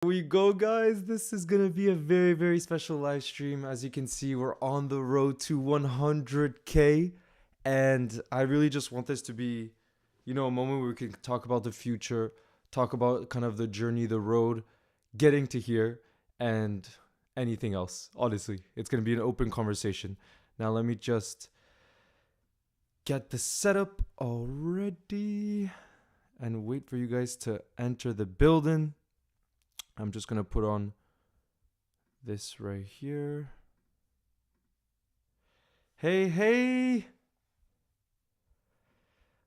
We go, guys. This is gonna be a very, very special live stream. As you can see, we're on the road to 100K, and I really just want this to be, a moment where we can talk about the future, talk about kind of the journey, the road, getting to here, and anything else. Honestly, it's gonna be an open conversation. Now, let me just get the setup already and wait for you guys to enter the building. I'm just going to put on this right here. Hey, hey.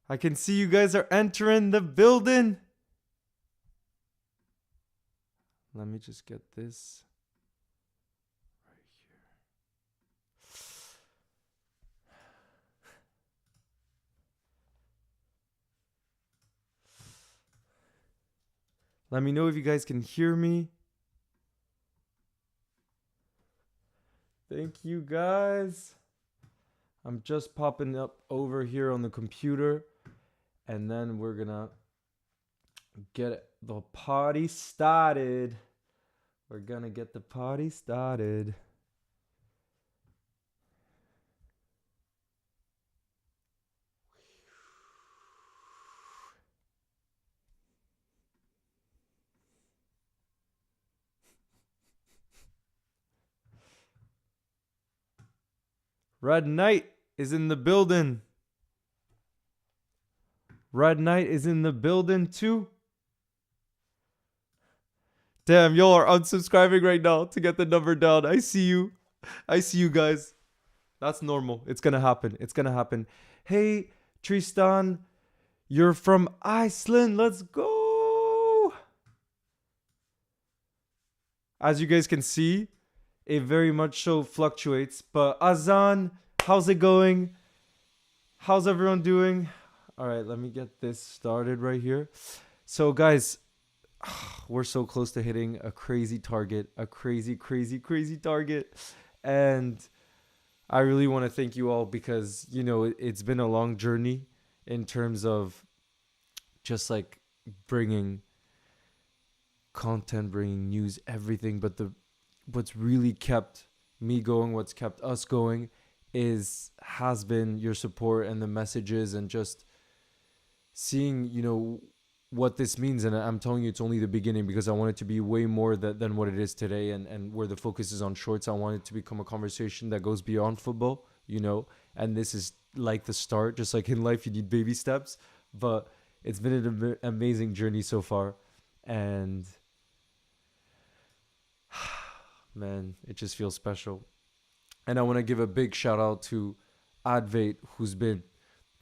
I can see you guys are entering the building. Let me just get this right here. Let me know if you guys can hear me. Thank you, guys. I'm just popping up over here on the computer, and then we're gonna get the party started. We're gonna get the party started. Red Knight is in the building. Red Knight is in the building too. Damn, y'all are unsubscribing right now to get the number down. I see you. I see you guys. That's normal. It's gonna happen. It's gonna happen. Hey, Tristan, you're from Iceland. Let's go. As you guys can see, it very much so fluctuates. But Azan, how's it going? How's everyone doing? All right, let me get this started right here. So, guys, we're so close to hitting a crazy target, a crazy, crazy, crazy target. And I really want to thank you all because, it's been a long journey in terms of just like bringing content, bringing news, everything. But what's really kept me going, what's kept us going has been your support and the messages and just seeing, what this means. And I'm telling you, it's only the beginning because I want it to be way more than what it is today. And where the focus is on shorts, I want it to become a conversation that goes beyond football, and this is like the start. Just like in life, you need baby steps, but it's been an amazing journey so far. And man, it just feels special. And I want to give a big shout out to Advait, who's been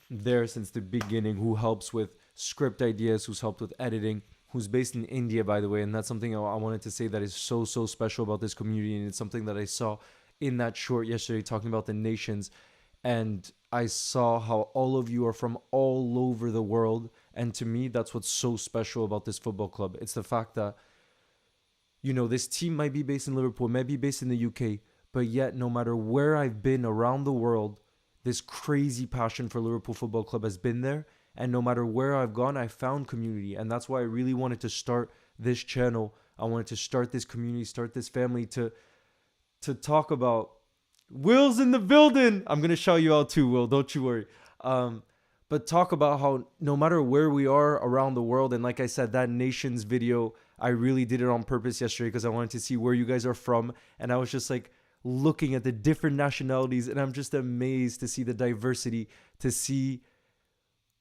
there since the beginning, who helps with script ideas, who's helped with editing, who's based in India, by the way. And that's something I wanted to say that is so, so special about this community. And it's something that I saw in that short yesterday talking about the nations. And I saw how all of you are from all over the world. And to me, that's what's so special about this football club. It's the fact that, this team might be based in Liverpool, might be based in the UK, but yet no matter where I've been around the world, this crazy passion for Liverpool Football Club has been there. And no matter where I've gone, I found community. And that's why I really wanted to start this channel. I wanted to start this community, start this family to talk about. Will's in the building. I'm going to shout you out too, Will. Don't you worry. But talk about how no matter where we are around the world, and like I said, that nations video, I really did it on purpose yesterday because I wanted to see where you guys are from. And I was just like looking at the different nationalities, and I'm just amazed to see the diversity, to see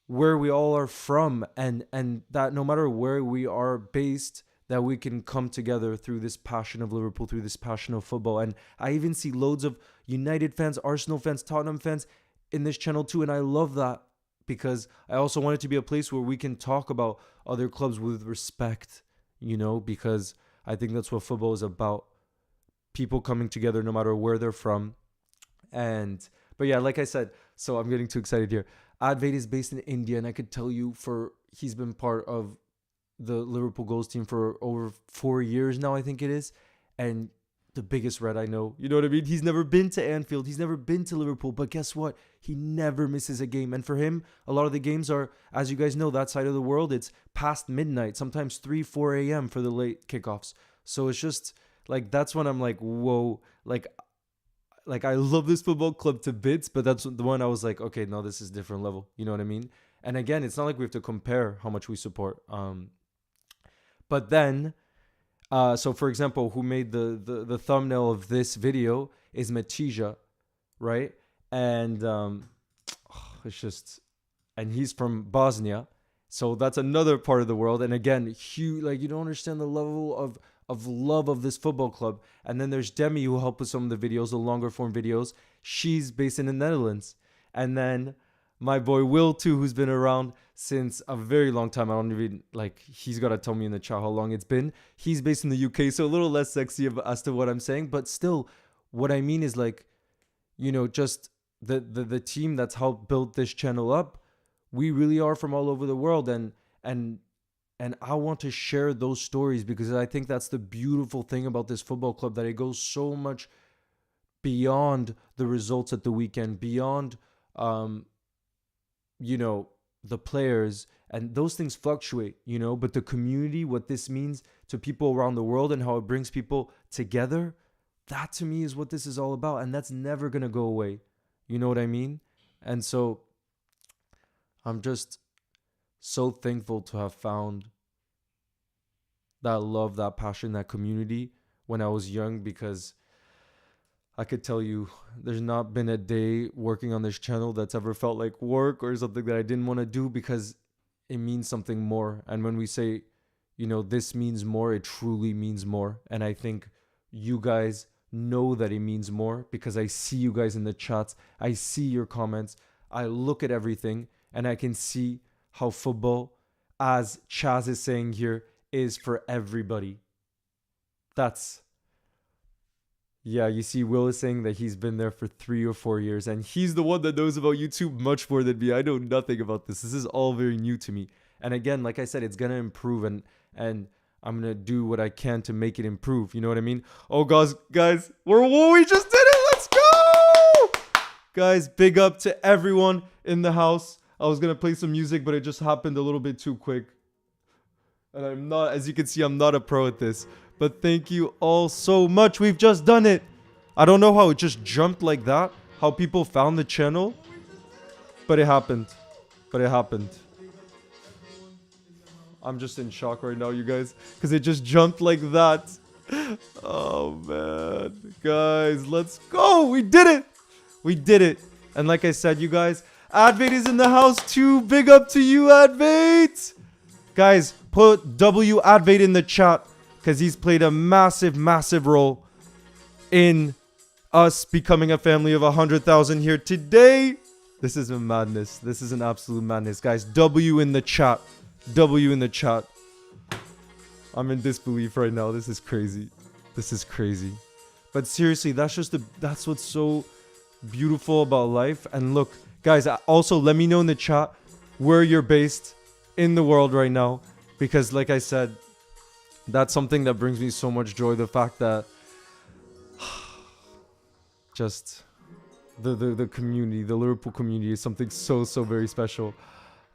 where we all are from, and that no matter where we are based, that we can come together through this passion of Liverpool, through this passion of football. And I even see loads of United fans, Arsenal fans, Tottenham fans in this channel too. And I love that because I also want it to be a place where we can talk about other clubs with respect, because I think that's what football is about. People coming together no matter where they're from. But yeah, like I said, so I'm getting too excited here. Advait is based in India, and I could tell you he's been part of the Liverpool goals team for over 4 years now, I think it is. And the biggest red I know. You know what I mean? He's never been to Anfield. He's never been to Liverpool. But guess what? He never misses a game. And for him, a lot of the games are, as you guys know, that side of the world, it's past midnight, sometimes 3, 4 a.m. for the late kickoffs. So it's just like, that's when I'm like, whoa, like I love this football club to bits, but that's the one I was like, okay, no, this is different level. You know what I mean? And again, it's not like we have to compare how much we support. But then, so for example, who made the thumbnail of this video is Matija, right? And it's just, and he's from Bosnia, so that's another part of the world. And again, huge, like, you don't understand the level of love of this football club. And then there's Demi, who helped with some of the videos, the longer form videos. She's based in the Netherlands. And then my boy Will too, who's been around since a very long time. I don't even, like, he's got to tell me in the chat how long it's been. He's based in the UK, so a little less sexy as to what I'm saying. But still, what I mean is, like, you know, just the team that's helped build this channel up, we really are from all over the world. And I want to share those stories, because I think that's the beautiful thing about this football club, that it goes so much beyond the results at the weekend, beyond, you know, the players, and those things fluctuate, you know, but the community, what this means to people around the world and how it brings people together, that to me is what this is all about. And that's never going to go away. You know what I mean? And so I'm just so thankful to have found that love, that passion, that community when I was young, because I could tell you there's not been a day working on this channel that's ever felt like work or something that I didn't want to do, because it means something more. And when we say, you know, this means more, it truly means more. And I think you guys know that it means more, because I see you guys in the chats. I see your comments. I look at everything, and I can see how football, as Chaz is saying here, is for everybody. Yeah, you see Will is saying that he's been there for 3 or 4 years, and he's the one that knows about YouTube much more than me. I know nothing about this. This is all very new to me. And again, like I said, it's going to improve, and I'm going to do what I can to make it improve. You know what I mean? Oh, guys, we just did it. Let's go! Guys, big up to everyone in the house. I was going to play some music, but it just happened a little bit too quick. And I'm not, as you can see, I'm not a pro at this. But thank you all so much. We've just done it. I don't know how it just jumped like that, how people found the channel. But it happened. I'm just in shock right now, you guys, because it just jumped like that. Oh, man. Guys, let's go. We did it. And like I said, you guys, Advait is in the house too. Big up to you, Advait. Guys, put W Advait in the chat, because he's played a massive, massive role in us becoming a family of 100,000 here today. This is a madness. This is an absolute madness. Guys, W in the chat. W in the chat. I'm in disbelief right now. This is crazy. But seriously, that's what's so beautiful about life. And look, guys, also let me know in the chat where you're based in the world right now, because like I said, that's something that brings me so much joy. The fact that just the community, the Liverpool community, is something so very special.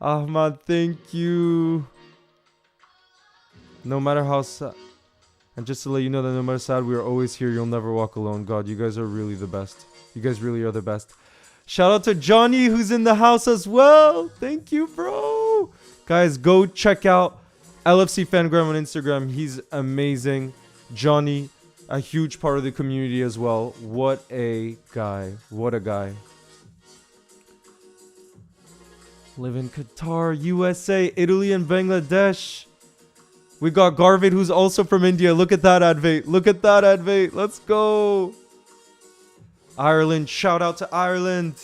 Ahmad, thank you. No matter how sad, and just to let you know that no matter sad, we are always here. You'll never walk alone. God, you guys are really the best. You guys really are the best. Shout out to Johnny, who's in the house as well. Thank you, bro. Guys, go check out LFC Fangram on Instagram. He's amazing. Johnny, a huge part of the community as well. What a guy. Live in Qatar, USA, Italy, and Bangladesh. We got Garvit, who's also from India. Look at that, Advait. Let's go. Ireland. Shout out to Ireland.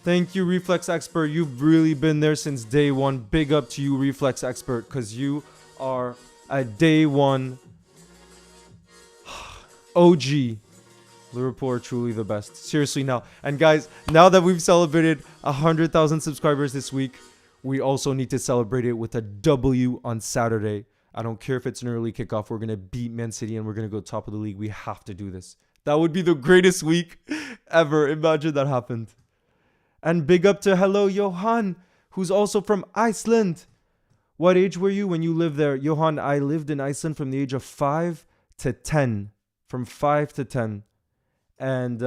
Thank you, Reflex Expert. You've really been there since day one. Big up to you, Reflex Expert, because you are a day one OG. Liverpool are truly the best. Seriously now. And guys, now that we've celebrated 100,000 subscribers this week, we also need to celebrate it with a W on Saturday. I don't care if it's an early kickoff. We're going to beat Man City and we're going to go top of the league. We have to do this. That would be the greatest week ever. Imagine that happened. And big up to hello Johan, who's also from Iceland. What age were you when you lived there? Johan, I lived in Iceland from the age of 5 to 10. From 5 to 10. And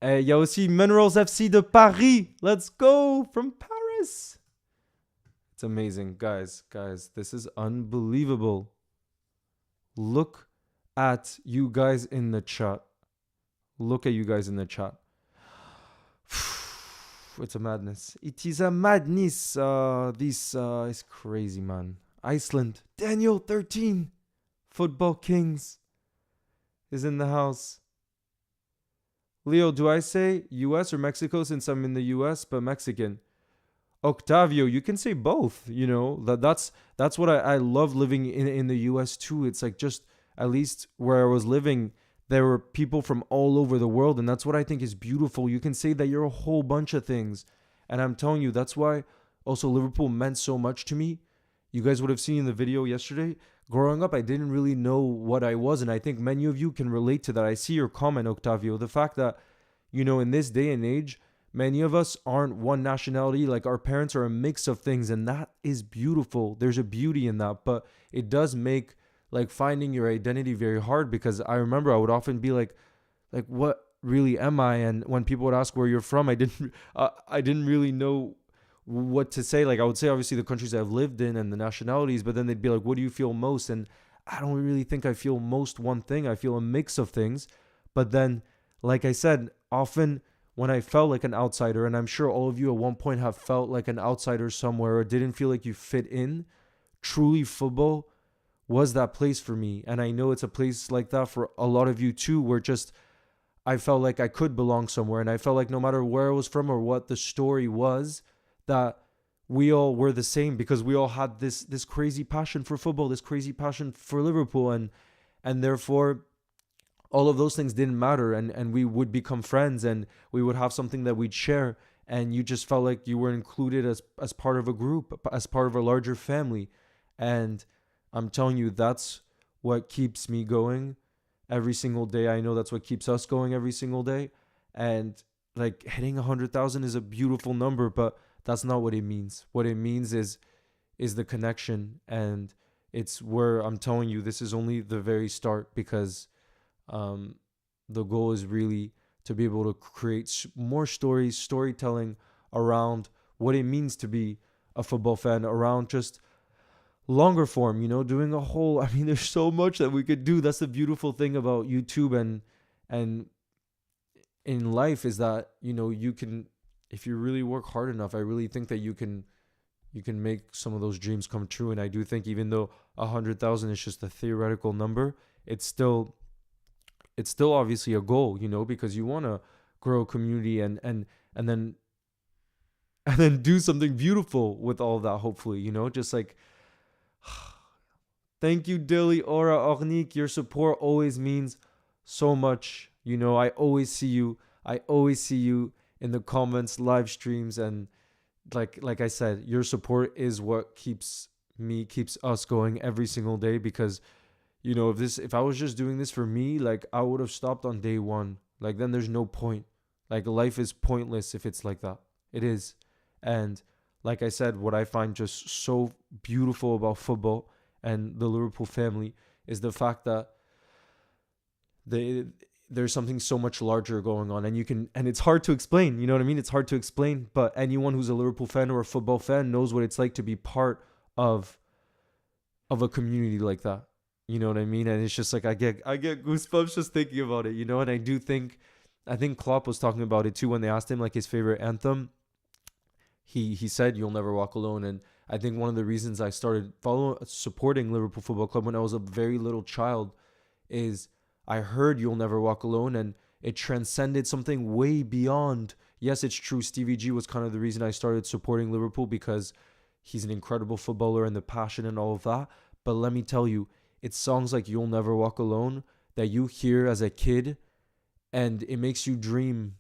il y a aussi Minerals FC de Paris. Let's go from Paris. It's amazing. Guys, this is unbelievable. Look at you guys in the chat. Look at you guys in the chat. It's a madness. It is a madness. This is crazy, man. Iceland. Daniel 13. Football Kings is in the house. Leo, do I say US or Mexico since I'm in the US, but Mexican? Octavio, you can say both. You know, that's what I love living in the US too. It's like just at least where I was living, there were people from all over the world. And that's what I think is beautiful. You can say that you're a whole bunch of things. And I'm telling you, that's why also Liverpool meant so much to me. You guys would have seen in the video yesterday. Growing up, I didn't really know what I was. And I think many of you can relate to that. I see your comment, Octavio. The fact that, you know, in this day and age, many of us aren't one nationality. Like our parents are a mix of things. And that is beautiful. There's a beauty in that. But it does make like finding your identity very hard, because I remember I would often be like what really am I? And when people would ask where you're from, I didn't really know what to say. Like I would say obviously the countries I've lived in and the nationalities, but then they'd be like, what do you feel most? And I don't really think I feel most one thing. I feel a mix of things. But then, like I said, often when I felt like an outsider, and I'm sure all of you at one point have felt like an outsider somewhere or didn't feel like you fit in, truly football was that place for me. And I know it's a place like that for a lot of you too, where just I felt like I could belong somewhere. And I felt like no matter where I was from or what the story was, that we all were the same, because we all had this crazy passion for football, this crazy passion for Liverpool. And therefore, all of those things didn't matter. And we would become friends and we would have something that we'd share. And you just felt like you were included as part of a group, as part of a larger family. And I'm telling you, that's what keeps me going every single day. I know that's what keeps us going every single day. And like hitting 100,000 is a beautiful number, but that's not what it means. What it means is the connection. And it's where I'm telling you, this is only the very start, because the goal is really to be able to create more storytelling around what it means to be a football fan, around just longer form, you know, doing a whole, I mean, there's so much that we could do. That's the beautiful thing about YouTube and in life, is that, you know, you can, if you really work hard enough, I really think that you can make some of those dreams come true. And I do think even though 100,000 is just a theoretical number, it's still obviously a goal, you know, because you want to grow a community and then do something beautiful with all of that, hopefully, you know, just like, thank you, Dilly, Aura, Ornik. Your support always means so much. You know, I always see you in the comments, live streams, and like I said, your support is what keeps us going every single day. Because, you know, if I was just doing this for me, like I would have stopped on day one. Like then there's no point. Like life is pointless if it's like that. It is. And like I said, what I find just so beautiful about football and the Liverpool family is the fact that there's something so much larger going on, and it's hard to explain, you know what I mean? It's hard to explain, but anyone who's a Liverpool fan or a football fan knows what it's like to be part of a community like that. You know what I mean? And it's just like I get goosebumps just thinking about it, you know? And I think Klopp was talking about it too when they asked him like his favorite anthem. He said "You'll Never Walk Alone," and I think one of the reasons I started supporting Liverpool Football Club when I was a very little child is I heard "You'll Never Walk Alone," and it transcended something way beyond. Yes, it's true. Stevie G was kind of the reason I started supporting Liverpool, because he's an incredible footballer and the passion and all of that. But let me tell you, it's songs like "You'll Never Walk Alone" that you hear as a kid, and it makes you dream.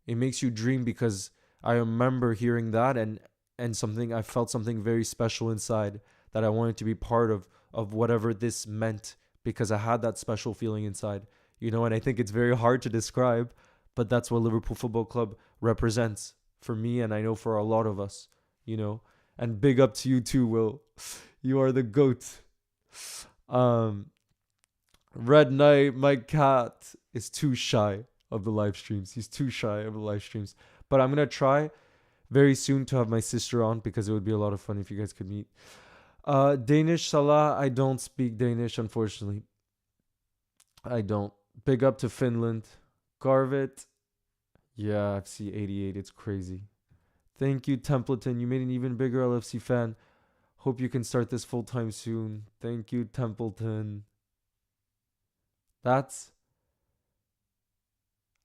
It makes you dream, because I remember hearing that and I felt something very special inside, that I wanted to be part of whatever this meant, because I had that special feeling inside, and I think it's very hard to describe, but that's what Liverpool Football Club represents for me, and I know for a lot of us, and big up to you too, Will. You are the GOAT. Red Knight, my cat, is too shy of the live streams. He's too shy of the live streams. But I'm going to try very soon to have my sister on, because it would be a lot of fun if you guys could meet. Danish, Salah, I don't speak Danish, unfortunately. I don't. Big up to Finland. Garvit. Yeah, FC 88. It's crazy. Thank you, Templeton. You made an even bigger LFC fan. Hope you can start this full time soon. Thank you, Templeton.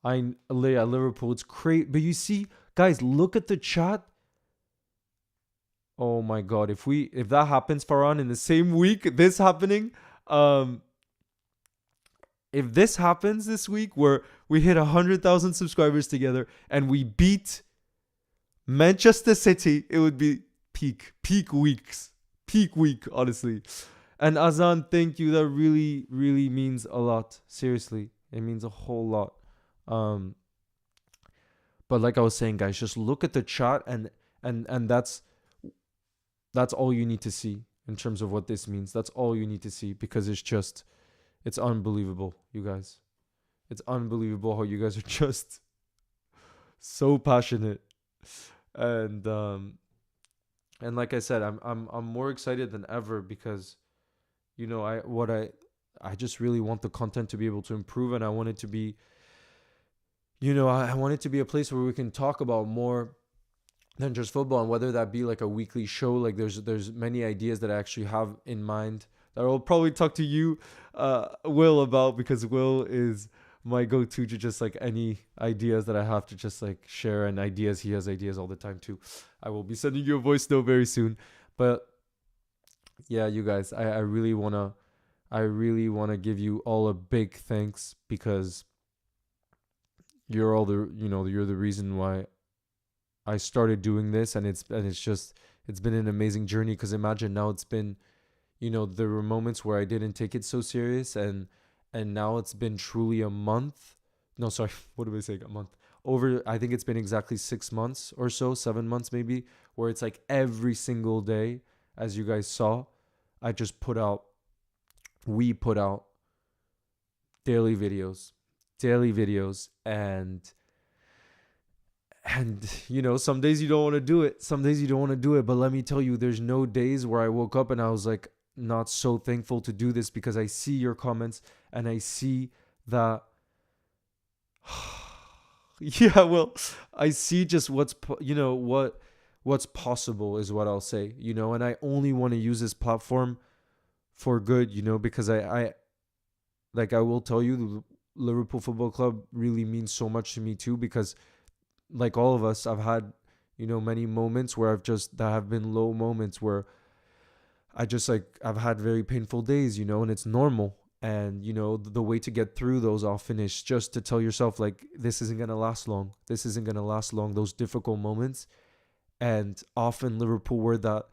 Liverpool. It's crazy. But you see, guys, look at the chat. Oh my God. If that happens, Farhan, in the same week, this happening, if this happens this week where we hit 100,000 subscribers together and we beat Manchester City, it would be peak week, honestly. And Azan, thank you. That really, really means a lot. Seriously, it means a whole lot. But like I was saying, guys, just look at the chat, and that's all you need to see in terms of what this means. That's all you need to see, because it's unbelievable, you guys. It's unbelievable how you guys are just so passionate, and like I said, I'm more excited than ever, because I just really want the content to be able to improve, and I want it to be, I want it to be a place where we can talk about more than just football, and whether that be like a weekly show. Like there's many ideas that I actually have in mind that I'll probably talk to you, Will, about, because Will is my go-to to just like any ideas that I have to just like share, and ideas. He has ideas all the time too. I will be sending you a voice note very soon. But yeah, you guys, I really wanna give you all a big thanks, because you're all you're the reason why I started doing this, and it's been an amazing journey. Because imagine now, it's been, there were moments where I didn't take it so serious, and now it's been truly a month. No, sorry, what am I saying? A month. I think it's been exactly 6 months or so, 7 months maybe, where it's like every single day, as you guys saw, we put out daily videos, and some days you don't want to do it, but let me tell you, there's no days where I woke up and I was like not so thankful to do this, because I see your comments, and I see that yeah, well, I see just what's possible, is what I'll say, and I only want to use this platform for good, because I will tell you, the Liverpool Football Club really means so much to me too, because like all of us, I've had, many moments where that have been low moments where I've had very painful days, and it's normal. And, the way to get through those often is just to tell yourself, like, this isn't going to last long. Those difficult moments. And often Liverpool were that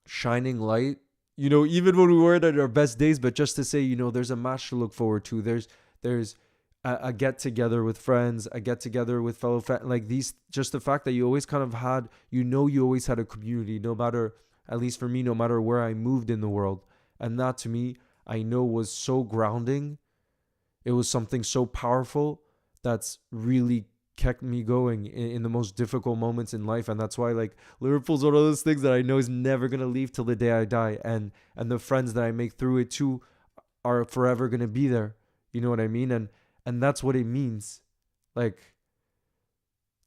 shining light, even when we weren't at our best days, but just to say, there's a match to look forward to. There's a get together with friends, a get together with fellow fans, like these, just the fact that you always kind of had, you always had a community, no matter, at least for me, no matter where I moved in the world. And that to me, I know was so grounding. It was something so powerful that's really kept me going in the most difficult moments in life. And that's why, like, Liverpool's one of those things that I know is never going to leave till the day I die. And the friends that I make through it too are forever going to be there. You know what I mean? And that's what it means. Like,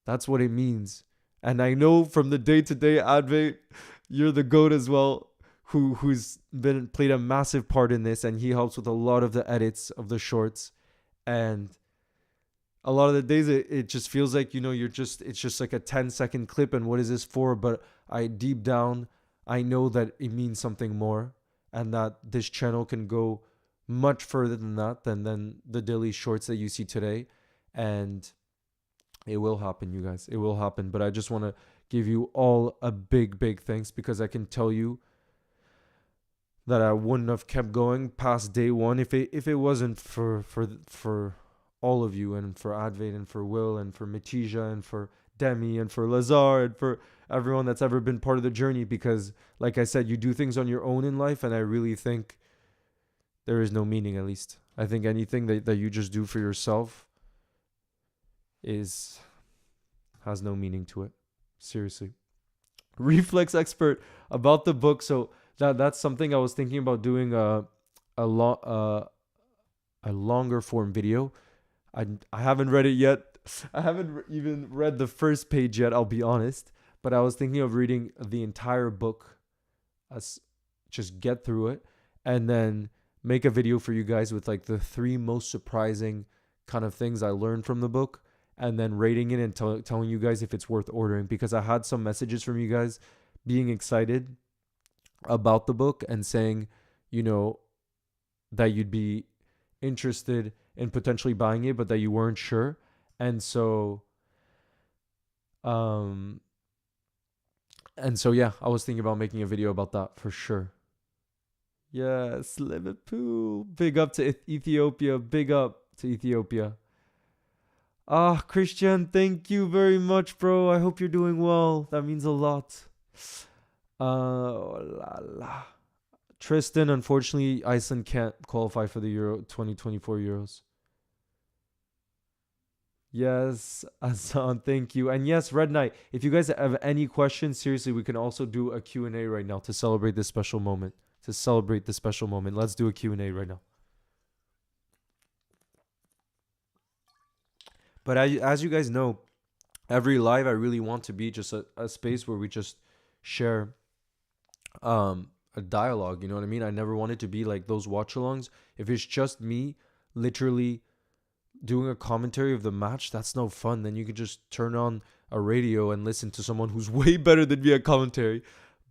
that's what it means. And I know from the day-to-day, Advait, you're the GOAT as well, who's played a massive part in this, and he helps with a lot of the edits of the shorts. And a lot of the days it just feels like, it's just like a 10-second clip, and what is this for? But deep down, I know that it means something more, and that this channel can go much further than that, than the daily shorts that you see today. And it will happen, you guys. It will happen. But I just want to give you all a big, big thanks, because I can tell you that I wouldn't have kept going past day one if it wasn't for all of you, and for Advait, and for Will, and for Matija, and for Demi, and for Lazar, and for everyone that's ever been part of the journey. Because, like I said, you do things on your own in life, and I really think there is no meaning. At least I think anything that you just do for yourself has no meaning to it. Seriously. Reflex expert about the book. So that's something I was thinking about doing a longer form video. I haven't read it yet. I haven't even read the first page yet, I'll be honest. But I was thinking of reading the entire book, just get through it, and then make a video for you guys with like the 3 most surprising kind of things I learned from the book, and then rating it and telling you guys if it's worth ordering. Because I had some messages from you guys being excited about the book and saying, that you'd be interested in potentially buying it, but that you weren't sure. And so yeah, I was thinking about making a video about that for sure. Yes, Liverpool. Big up to Ethiopia. Big up to Ethiopia. Christian, thank you very much, bro. I hope you're doing well. That means a lot. Tristan, unfortunately, Iceland can't qualify for the Euro 2024 Euros. Yes, Hassan, thank you. And yes, Red Knight, if you guys have any questions, seriously, we can also do a Q&A right now to celebrate this special moment. Let's do a Q&A right now. But as you guys know, every live I really want to be just a space where we just share a dialogue, you know what I mean? I never wanted to be like those watch-alongs. If it's just me literally doing a commentary of the match, that's no fun. Then you could just turn on a radio and listen to someone who's way better than me at commentary.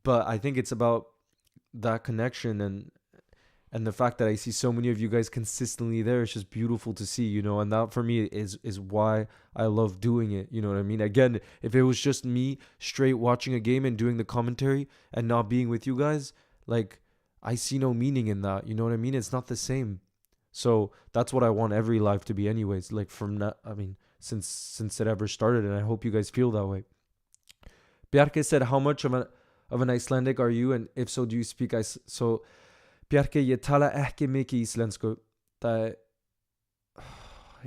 But I think it's about that connection and the fact that I see so many of you guys consistently there. It's just beautiful to see, and that for me is why I love doing it. You know what I mean? Again, if it was just me straight watching a game and doing the commentary and not being with you guys, like, I see no meaning in that. You know what I mean? It's not the same. So that's what I want every live to be anyways. Like, since it ever started, and I hope you guys feel that way. Bjarke said, how much of an Icelandic are you? And if so, do you speak So, Bjarke, ég tala ekki mikið íslensku.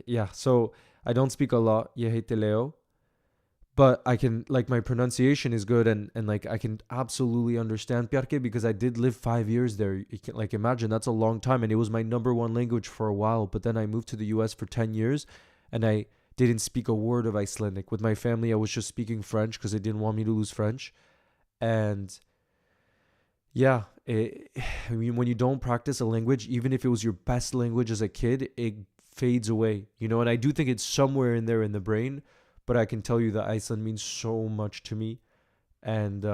Yeah, so I don't speak a lot. Ég heiti Leo. But I can, like, my pronunciation is good, and like, I can absolutely understand Bjarke, because I did live 5 years there. You can, like, imagine, that's a long time, and it was my number 1 language for a while. But then I moved to the US for 10 years, and I didn't speak a word of Icelandic. With my family, I was just speaking French because they didn't want me to lose French. And yeah, I mean, when you don't practice a language, even if it was your best language as a kid, it fades away, and I do think it's somewhere in there in the brain. But I can tell you that Iceland means so much to me, and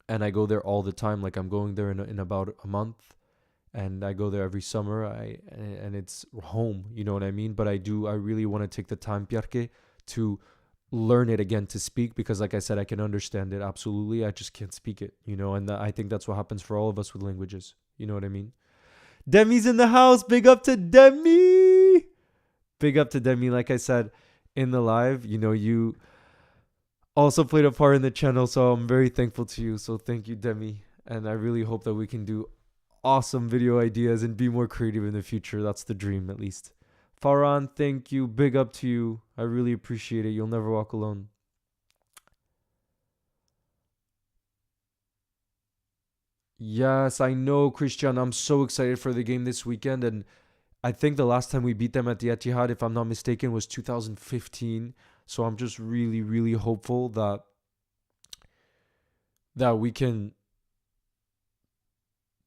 I go there all the time. Like, I'm going there in about a month, and I go there every summer. And it's home, you know what I mean? But I really want to take the time, Bjarke, to learn it again, to speak, because, like I said, I can understand it absolutely. I just can't speak it, and I think that's what happens for all of us with languages. You know what I mean? Demi's in the house. Big up to Demi. Big up to Demi. Like I said in the live, you also played a part in the channel, so I'm very thankful to you. So thank you, Demi. And I really hope that we can do awesome video ideas and be more creative in the future. That's the dream, at least. Farhan, thank you. Big up to you. I really appreciate it. You'll never walk alone. Yes, I know, Christian. I'm so excited for the game this weekend. And I think the last time we beat them at the Etihad, if I'm not mistaken, was 2015. So I'm just really, really hopeful that we can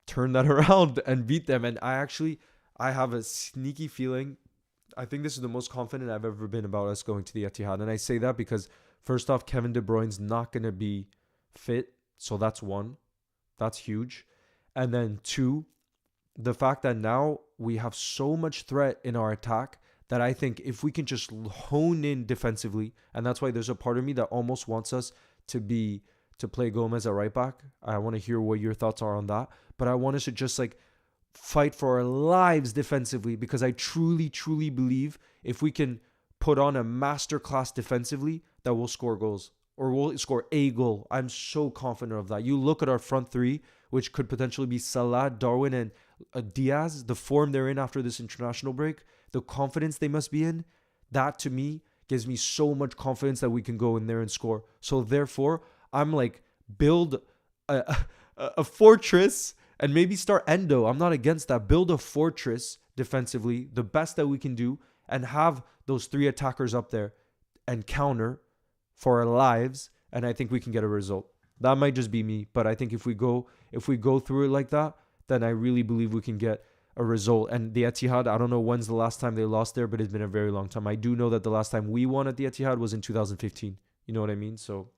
turn that around and beat them. And I have a sneaky feeling. I think this is the most confident I've ever been about us going to the Etihad. And I say that because, first off, Kevin De Bruyne's not going to be fit. So that's one. That's huge. And then two, the fact that now we have so much threat in our attack that I think if we can just hone in defensively, and that's why there's a part of me that almost wants us to play Gomez at right back. I want to hear what your thoughts are on that, but I want us to just like fight for our lives defensively, because I truly, truly believe if we can put on a masterclass defensively, that we'll score goals or we'll score a goal. I'm so confident of that. You look at our front three, which could potentially be Salah, Darwin, and Diaz, the form they're in after this international break, the confidence they must be in, that to me gives me so much confidence that we can go in there and score. So therefore, I'm like, build a fortress and maybe start Endo. I'm not against that. Build a fortress defensively, the best that we can do, and have those three attackers up there and counter for our lives. And I think we can get a result. That might just be me, but I think if we go through it like that, then I really believe we can get a result. And the Etihad, I don't know when's the last time they lost there, but it's been a very long time. I do know that the last time we won at the Etihad was in 2015. You know what I mean? So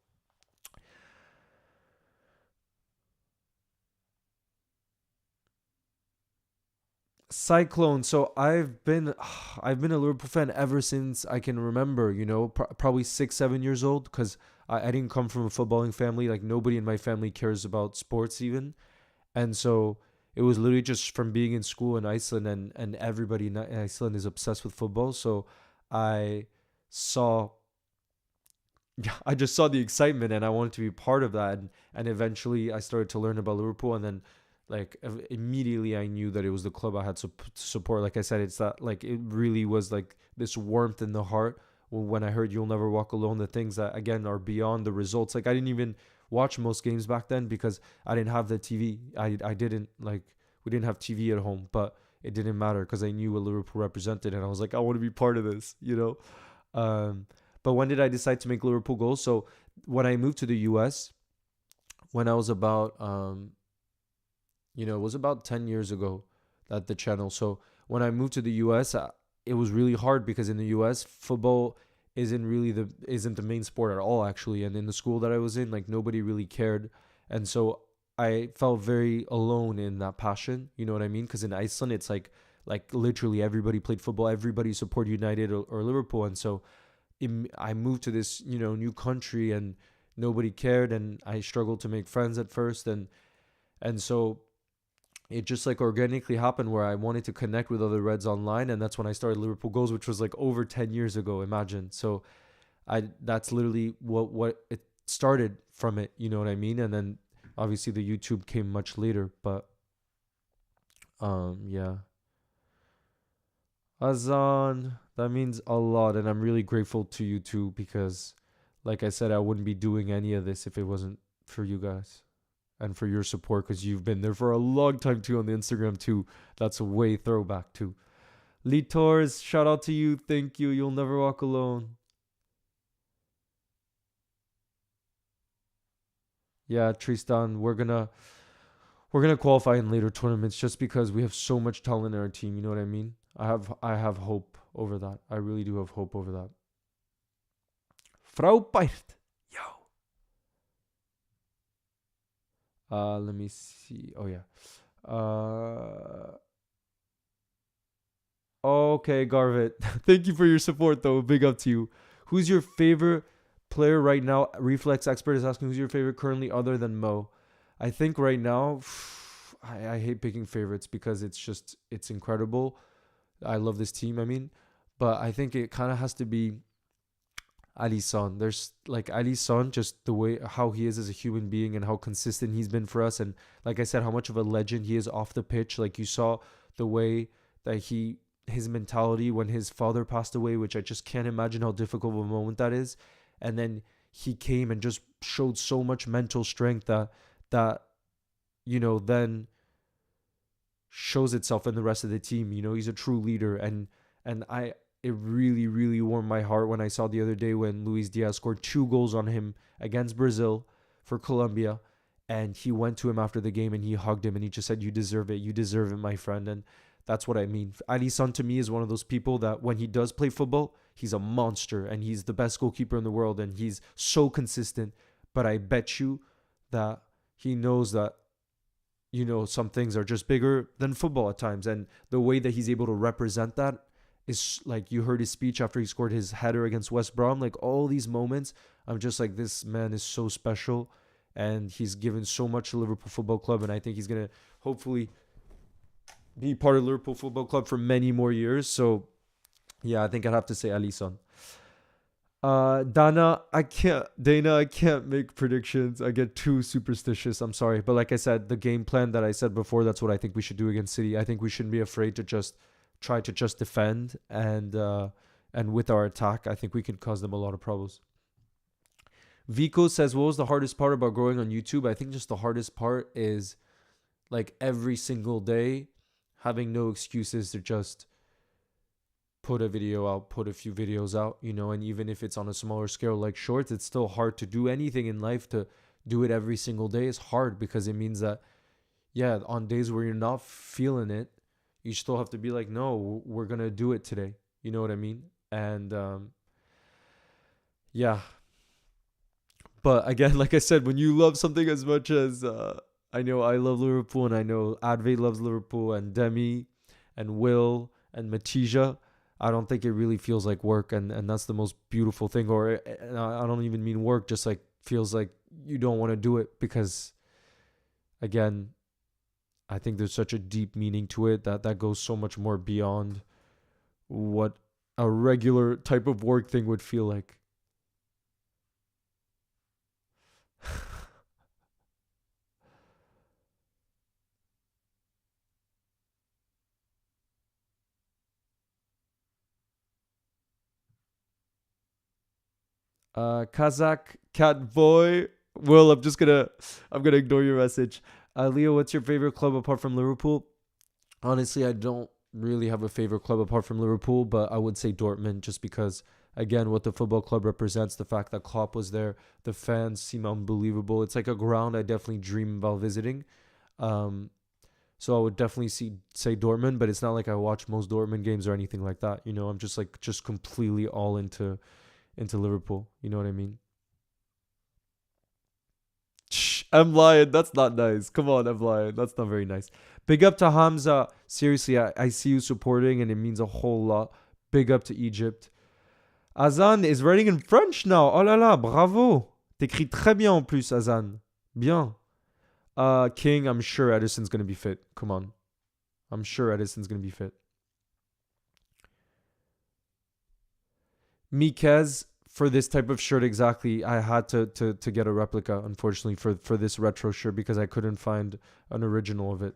Cyclone. So I've been a Liverpool fan ever since I can remember, probably 6, 7 years old, because I didn't come from a footballing family. Like nobody in my family cares about sports even. And so it was literally just from being in school in Iceland, and everybody in Iceland is obsessed with football. So I saw, I just saw the excitement and I wanted to be part of that. And eventually I started to learn about Liverpool. And then like immediately I knew that it was the club I had to support. Like I said, it's that, like, it really was like this warmth in the heart when I heard You'll Never Walk Alone, the things that again are beyond the results. Like I didn't even watch most games back then because I didn't have the TV. I didn't like, we didn't have TV at home, but it didn't matter because I knew what Liverpool represented. And I was like, I want to be part of this. But when did I decide to make Liverpool goals? So when I moved to the US, when I was about, it was about 10 years ago at the channel. So when I moved to the US, it was really hard because in the US, football isn't the main sport at all, actually. And in the school that I was in, like nobody really cared. And so I felt very alone in that passion. You know what I mean? Because in Iceland, it's like literally everybody played football. Everybody supported United or Liverpool. And so I moved to this, new country and nobody cared. And I struggled to make friends at first. And so it just like organically happened where I wanted to connect with other Reds online. And that's when I started Liverpool Goals, which was like over 10 years ago, imagine. So that's literally what it started from it. You know what I mean? And then obviously the YouTube came much later, but yeah. Azan, that means a lot. And I'm really grateful to you too, because like I said, I wouldn't be doing any of this if it wasn't for you guys and for your support, because you've been there for a long time too on the Instagram too. That's a way throwback too. Litors, shout out to you. Thank you. You'll never walk alone. Yeah, Tristan, we're gonna qualify in later tournaments just because we have so much talent in our team. You know what I mean? I have hope over that. I really do have hope over that. Frau Peirt. Yo. Let me see. Oh yeah. Okay, Garvit. Thank you for your support though. Big up to you. Who's your favorite player right now? Reflex Expert is asking who's your favorite currently other than Mo. I think right now, I hate picking favorites because it's incredible. I love this team, I mean. But I think it kind of has to be Alisson. There's like Alisson, just the way how he is as a human being and how consistent he's been for us. And like I said, how much of a legend he is off the pitch. Like you saw the way that his mentality when his father passed away, which I just can't imagine how difficult of a moment that is. And then he came and just showed so much mental strength that then shows itself in the rest of the team. He's a true leader, and it really, really warmed my heart when I saw the other day when Luis Diaz scored 2 goals on him against Brazil for Colombia, and he went to him after the game and he hugged him and he just said, "You deserve it, my friend." And that's what I mean. Alisson to me is one of those people that when he does play football, he's a monster and he's the best goalkeeper in the world and he's so consistent. But I bet you that he knows that some things are just bigger than football at times, and the way that he's able to represent that is like, you heard his speech after he scored his header against West Brom. Like all these moments, I'm just like, this man is so special, and he's given so much to Liverpool Football Club, and I think he's gonna hopefully be part of Liverpool Football Club for many more years. So yeah, I think I'd have to say Alisson. Dana, I can't make predictions. I get too superstitious. I'm sorry. But like I said, the game plan that I said before, that's what I think we should do against City. I think we shouldn't be afraid to just try to just defend, and with our attack, I think we can cause them a lot of problems. Vico says, what was the hardest part about growing on YouTube? I think just the hardest part is like every single day having no excuses to just put a video out, put a few videos out, and even if it's on a smaller scale like shorts, it's still hard to do anything in life. To do it every single day is hard, because it means that, yeah, on days where you're not feeling it, you still have to be like, no, we're going to do it today. You know what I mean? And yeah. But again, like I said, when you love something as much as I know I love Liverpool, and I know Advait loves Liverpool, and Demi and Will and Matija, I don't think it really feels like work, and that's the most beautiful thing. Or I don't even mean work, just like feels like you don't want to do it, because again, I think there's such a deep meaning to it that goes so much more beyond what a regular type of work thing would feel like. Kazakh cat boy. Will, I'm gonna ignore your message. Leo, what's your favorite club apart from Liverpool? Honestly, I don't really have a favorite club apart from Liverpool, but I would say Dortmund, just because, again, what the football club represents, the fact that Klopp was there, the fans seem unbelievable. It's like a ground I definitely dream about visiting. So I would definitely say Dortmund, but it's not like I watch most Dortmund games or anything like that. I'm just completely all into Liverpool. You know what I mean? I'm lying. That's not nice. Come on, I'm lying. That's not very nice. Big up to Hamza. Seriously, I see you supporting, and it means a whole lot. Big up to Egypt. Azan is writing in French now. Oh là là, bravo. T'écris très bien en plus, Azan. Bien. King, I'm sure Edison's going to be fit. Come on. I'm sure Edison's going to be fit. Mikez, for this type of shirt exactly, I had to get a replica, unfortunately, for this retro shirt, because I couldn't find an original of it.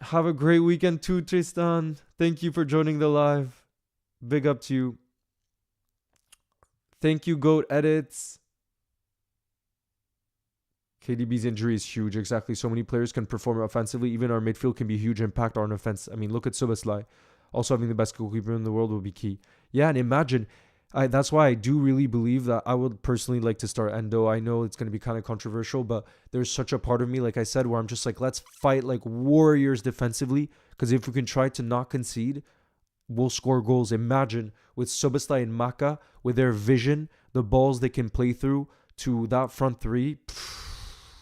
Have a great weekend too, Tristan. Thank you for joining the live. Big up to you. Thank you, Goat Edits. KDB's injury is huge. Exactly. So many players can perform offensively. Even our midfield can be a huge impact on offense. I mean, look at Soboslai. Also, having the best goalkeeper in the world will be key. Yeah, and imagine, that's why I do really believe that I would personally like to start Endo. I know it's going to be kind of controversial, but there's such a part of me, like I said, where I'm just like, let's fight like warriors defensively, because if we can try to not concede, we'll score goals. Imagine with Soboslai and Maka, with their vision, the balls they can play through to that front three,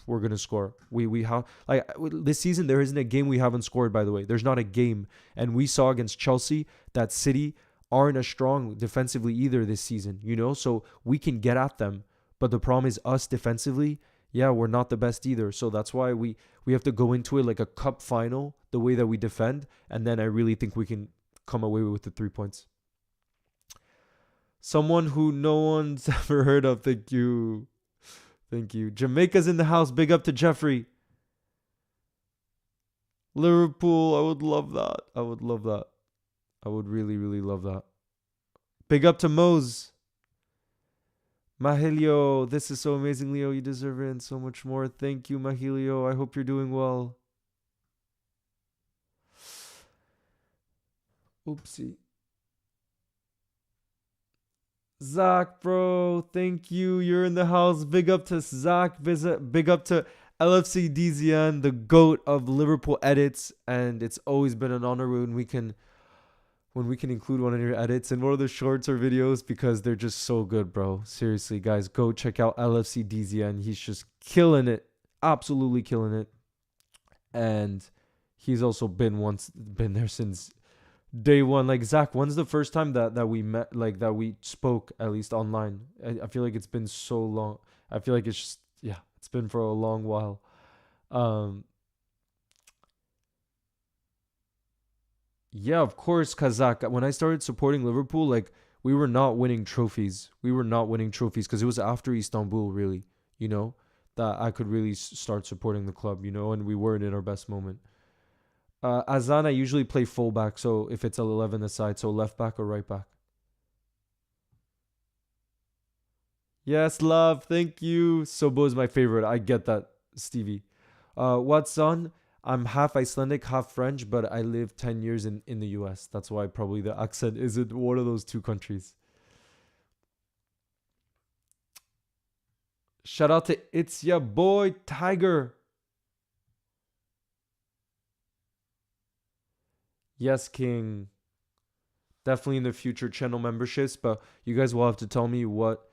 we're going to score. We have, like, this season, there isn't a game we haven't scored, by the way. There's not a game. And we saw against Chelsea that City aren't as strong defensively either this season, So we can get at them. But the problem is us defensively, yeah, we're not the best either. So that's why we have to go into it like a cup final, the way that we defend. And then I really think we can come away with the 3 points. Someone who no one's ever heard of. Thank you. Thank you. Jamaica's in the house. Big up to Jeffrey. Liverpool. I would love that. I would love that. I would really, really love that. Big up to Mose. Mahilio. This is so amazing, Leo. You deserve it and so much more. Thank you, Mahilio. I hope you're doing well. Oopsie. Zach, bro, thank you. You're in the house. Big up to Zach. Big up to LFC DZN, the GOAT of Liverpool edits. And it's always been an honor when we can include one of your edits in one of the shorts or videos, because they're just so good, bro. Seriously, guys, go check out LFC DZN. He's just killing it. Absolutely killing it. And he's also been there since Day one, like Zach, when's the first time that we met, like that we spoke at least online? I feel like it's been so long. I feel like it's just, yeah, it's been for a long while. Um, yeah, of course, Kazakh. When I started supporting Liverpool, like we were not winning trophies. We were not winning trophies because it was after Istanbul, really, you know, that I could really start supporting the club, you know, and we weren't in our best moment. Azan, I usually play fullback, so if it's 11 aside, so left back or right back. Yes, love. Thank you. Sobo is my favorite. I get that, Stevie. What's on? I'm half Icelandic, half French, but I lived 10 years in the US. That's why probably the accent isn't one of those two countries. Shout out to It's Ya Boy Tiger. Yes, King. Definitely in the future channel memberships, but you guys will have to tell me what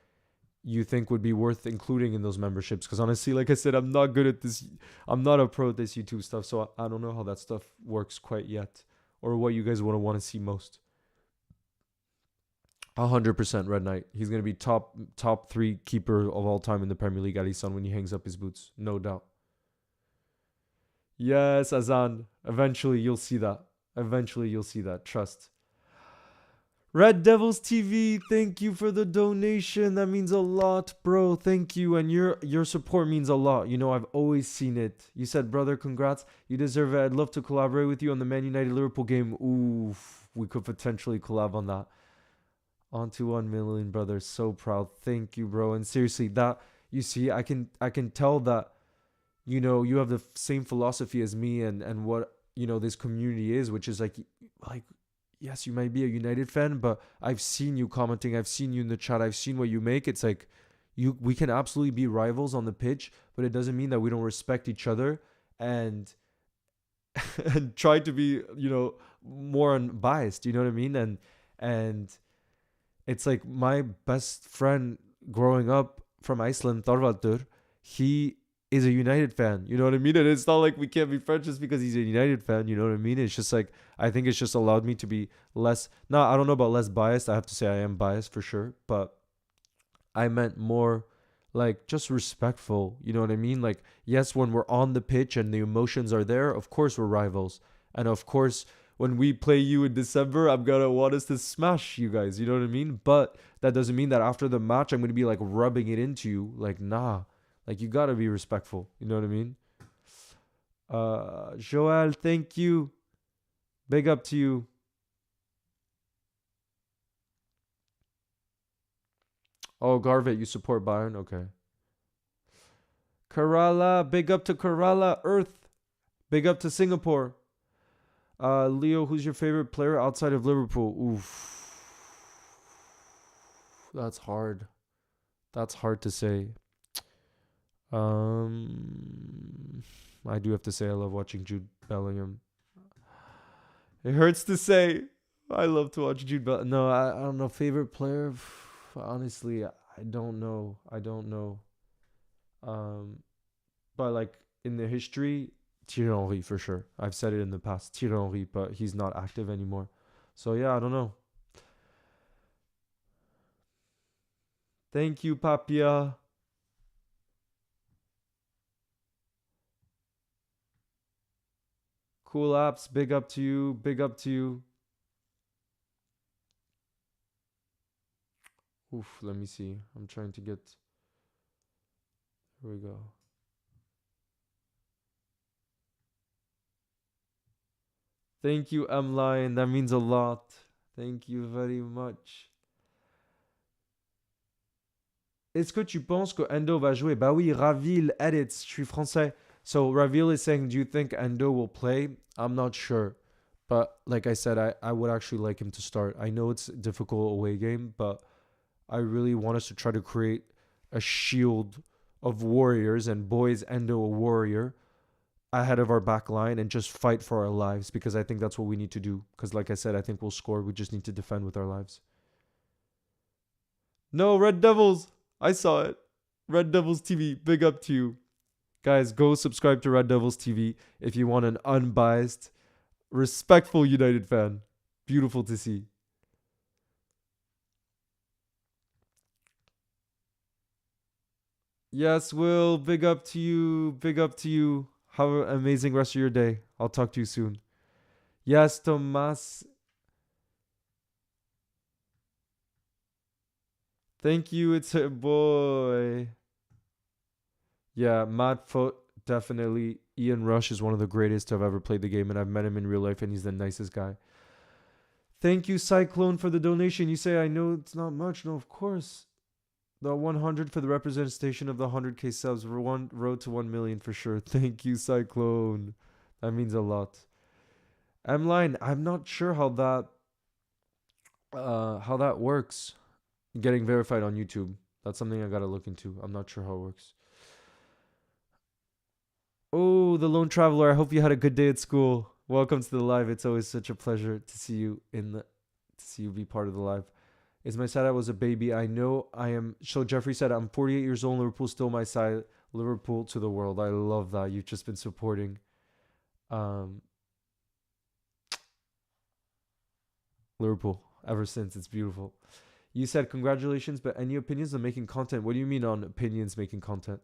you think would be worth including in those memberships. Because honestly, like I said, I'm not good at this. I'm not a pro at this YouTube stuff, so I don't know how that stuff works quite yet, or what you guys want to see most. 100% Red Knight. He's gonna be top three keeper of all time in the Premier League, Alisson, when he hangs up his boots, no doubt. Yes, Azan. Eventually, you'll see that. Eventually, you'll see that. Trust. Red Devils TV, thank you for the donation. That means a lot, bro. Thank you, and your support means a lot. You know, I've always seen it. You said, brother, congrats. You deserve it. I'd love to collaborate with you on the Man United Liverpool game. Oof, we could potentially collab on that. On to 1 million, brother. So proud. Thank you, bro. And seriously, that you see, I can tell that you know you have the same philosophy as me and what you know this community is, which is like yes, you might be a United fan, but I've seen you commenting, I've seen you in the chat, I've seen what you make. It's like we can absolutely be rivals on the pitch, but it doesn't mean that we don't respect each other and and try to be, you know, more unbiased, you know what I mean? And it's like my best friend growing up from Iceland, Thorvaldur, he is a United fan. You know what I mean? And it's not like we can't be friends just because he's a United fan. You know what I mean? It's just like I think it's just allowed me to be less. No, I don't know about less biased. I have to say I am biased for sure, but I meant more like just respectful. You know what I mean? Like yes, when we're on the pitch and the emotions are there, of course we're rivals, and of course when we play you in December, I'm gonna want us to smash you guys. You know what I mean? But that doesn't mean that after the match I'm gonna be like rubbing it into you. Like nah, like you gotta be respectful. You know what I mean? Joel, thank you. Big up to you. Oh, Garvit, you support Bayern? Okay. Kerala, big up to Kerala. Earth, big up to Singapore. Leo, who's your favorite player outside of Liverpool? Oof. That's hard. That's hard to say. I do have to say I love watching Jude Bellingham. It hurts to say. I love to watch Jude Bellingham. No, I don't know. Favorite player? Honestly, I don't know. I don't know. Um, but like in the history, Thierry Henry for sure. I've said it in the past, Thierry Henry, but he's not active anymore. So yeah, I don't know. Thank you, Papia. Cool apps, big up to you, big up to you. Oof, let me see. I'm trying to get. Here we go. Thank you, M Lion. That means a lot. Thank you very much. Est-ce que tu penses que Endo va jouer? Bah oui, Ravil edits. Je suis français. So Ravil is saying, do you think Endo will play? I'm not sure. But like I said, I would actually like him to start. I know it's a difficult away game, but I really want us to try to create a shield of warriors and boys Endo a warrior ahead of our back line and just fight for our lives, because I think that's what we need to do. Because like I said, I think we'll score. We just need to defend with our lives. No, Red Devils. I saw it. Red Devils TV. Big up to you. Guys, go subscribe to Red Devils TV if you want an unbiased, respectful United fan. Beautiful to see. Yes, Will. Big up to you. Big up to you. Have an amazing rest of your day. I'll talk to you soon. Yes, Tomas. Thank you. It's a boy. Yeah, Matt Foot, definitely. Ian Rush is one of the greatest to have ever played the game, and I've met him in real life, and he's the nicest guy. Thank you, Cyclone, for the donation. You say, I know it's not much. No, of course. The 100 for the representation of the 100K subs. Road to 1 million for sure. Thank you, Cyclone. That means a lot. M-Line, I'm not sure how that works. Getting verified on YouTube. That's something I gotta look into. I'm not sure how it works. Oh, the lone traveler. I hope you had a good day at school. Welcome to the live. It's always such a pleasure to see you to see you be part of the live. It's my side. I was a baby. I know I am. So Jeffrey said, I'm 48 years old. Liverpool still my side. Liverpool to the world. I love that. You've just been supporting Liverpool ever since. It's beautiful. You said congratulations, but any opinions on making content? What do you mean on opinions making content?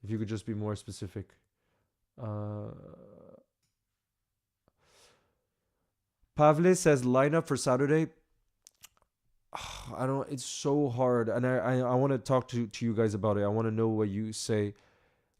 If you could just be more specific. Pavle says lineup for Saturday. I don't. It's so hard, and I want to talk to you guys about it. I want to know what you say.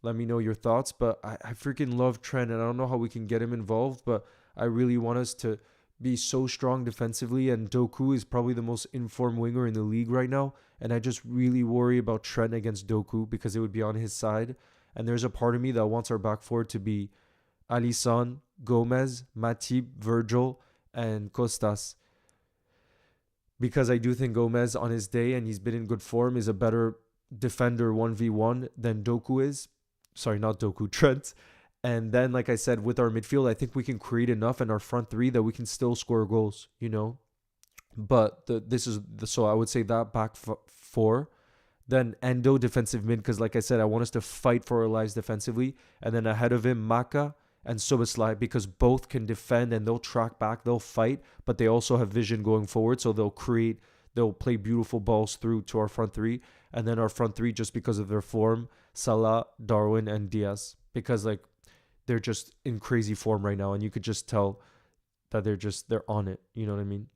Let me know your thoughts. But I freaking love Trent, and I don't know how we can get him involved. But I really want us to be so strong defensively. And Doku is probably the most informed winger in the league right now. And I just really worry about Trent against Doku because it would be on his side. And there's a part of me that wants our back four to be Alisson, Gomez, Matip, Virgil, and Costas. Because I do think Gomez on his day, and he's been in good form, is a better defender 1v1 than Doku is. Sorry, not Doku, Trent. And then, like I said, with our midfield, I think we can create enough in our front three that we can still score goals, you know? But so I would say that back four. Then Endo defensive mid, because like I said, I want us to fight for our lives defensively. And then ahead of him, Maka and Soboslai, because both can defend and they'll track back, they'll fight, but they also have vision going forward. So they'll play beautiful balls through to our front three. And then our front three, just because of their form, Salah, Darwin, and Diaz. Because like they're just in crazy form right now. And you could just tell that they're on it. You know what I mean?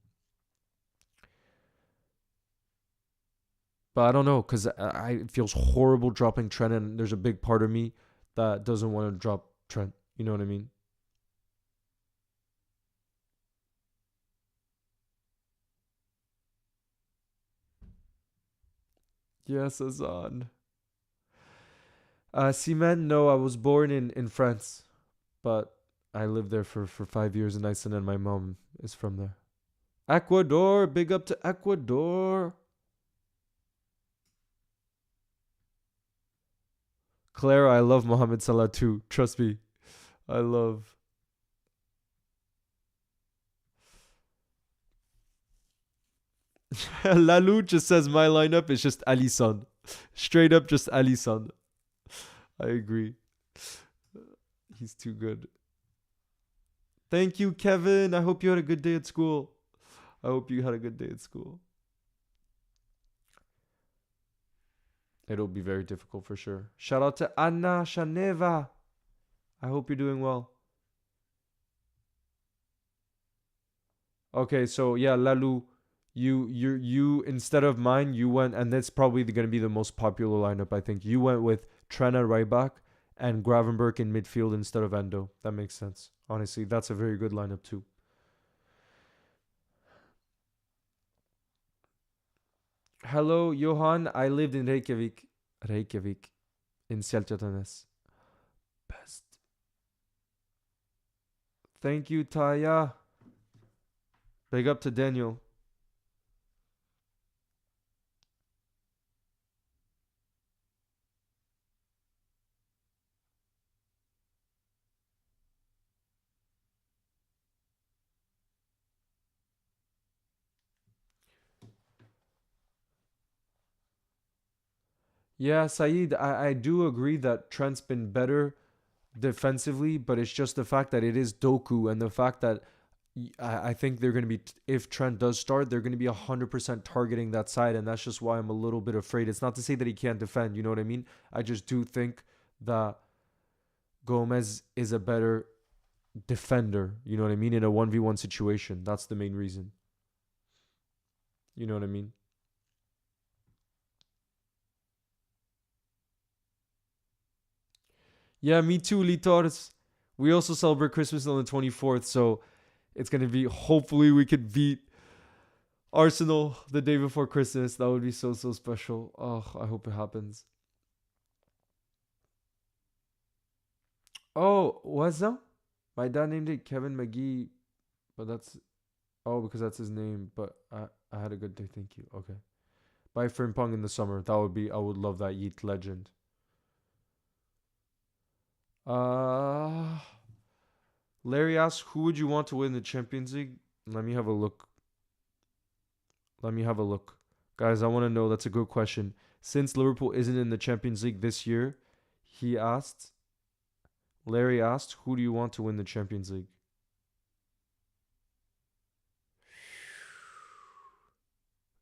But I don't know, because it feels horrible dropping Trent, and there's a big part of me that doesn't want to drop Trent. You know what I mean? Yes, Azan. Simen, no, I was born in France, but I lived there for 5 years in Iceland, and my mom is from there. Ecuador, big up to Ecuador. Clara, I love Mohamed Salah too. Trust me. I love. Lalu just says my lineup is just Alisson. Straight up just Alisson. I agree. He's too good. Thank you, Kevin. I hope you had a good day at school. I hope you had a good day at school. It'll be very difficult for sure. Shout out to Anna Shaneva. I hope you're doing well. Okay, so yeah, Lalu, you instead of mine, you went, and that's probably going to be the most popular lineup. I think you went with Trent at right back and Gravenberg in midfield instead of Endo. That makes sense. Honestly, that's a very good lineup too. Hello, Johan. I lived in Reykjavik. Reykjavik. In Seltjarnarnes. Best. Thank you, Taya. Big up to Daniel. Yeah, Saeed, I do agree that Trent's been better defensively, but it's just the fact that it is Doku and the fact that I think they're going to be, if Trent does start, they're going to be 100% targeting that side. And that's just why I'm a little bit afraid. It's not to say that he can't defend. You know what I mean? I just do think that Gomez is a better defender. You know what I mean? In a 1v1 situation. That's the main reason. You know what I mean? Yeah, me too, Litors. We also celebrate Christmas on the 24th. So it's going to be, hopefully, we could beat Arsenal the day before Christmas. That would be so, so special. Oh, I hope it happens. Oh, what's that? My dad named it Kevin McGee, but that's, oh, because that's his name. But I had a good day. Thank you. Okay. Buy Frimpong in the summer. That would be, I would love that. Yeet legend. Uh, Larry asks, who would you want to win the Champions League? Let me have a look. Let me have a look. Guys, I want to know. That's a good question. Since Liverpool isn't in the Champions League this year, he asked, Larry asked, who do you want to win the Champions League?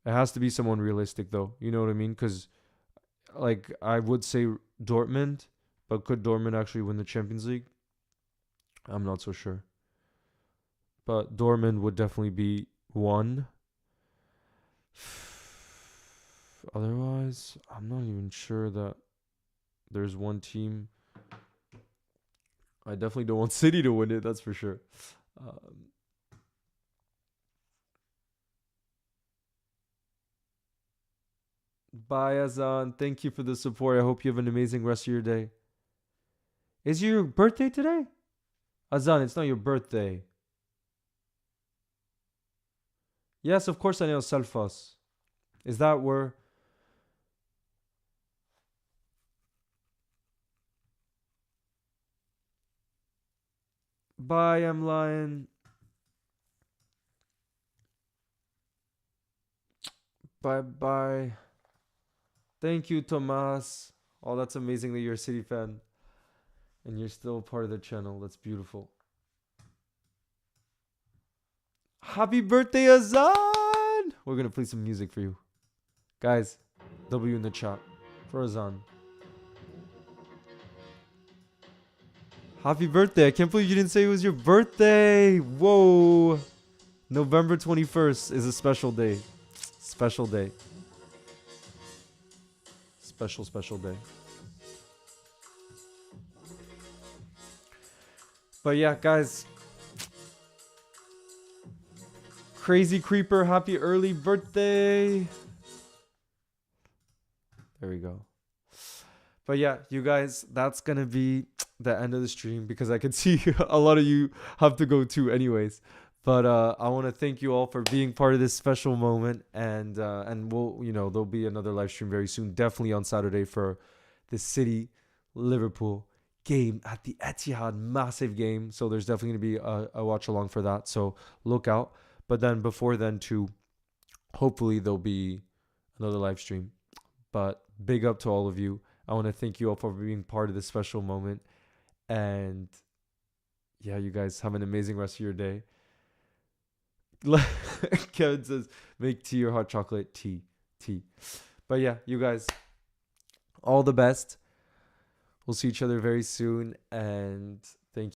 It has to be someone realistic, though. You know what I mean? Because, like, I would say Dortmund, but could Dortmund actually win the Champions League? I'm not so sure. But Dortmund would definitely be one. Otherwise, I'm not even sure that there's one team. I definitely don't want City to win it, that's for sure. Bye, Azan. Thank you for the support. I hope you have an amazing rest of your day. Is your birthday today? Azan, it's not your birthday. Yes, of course I know Selfos. Is that where... Bye, I'm lying. Bye bye. Thank you, Tomas. Oh, that's amazing that you're a City fan. And you're still part of the channel. That's beautiful. Happy birthday, Azan! We're going to play some music for you. Guys, W in the chat for Azan. Happy birthday. I can't believe you didn't say it was your birthday. Whoa. November 21st is a special day. Special day. Special, special day. But yeah, guys. Crazy Creeper, happy early birthday. There we go. But yeah, you guys, that's going to be the end of the stream because I can see a lot of you have to go too anyways. But I want to thank you all for being part of this special moment. And we'll, there'll be another live stream very soon. Definitely on Saturday for the City Liverpool game at the Etihad. Massive game. So there's definitely going to be a watch along for that. So look out. But then before then too, hopefully there'll be another live stream. But big up to all of you. I want to thank you all for being part of this special moment. And yeah, you guys have an amazing rest of your day. Kevin says, make tea or hot chocolate. Tea. But yeah, you guys, all the best. We'll see each other very soon. And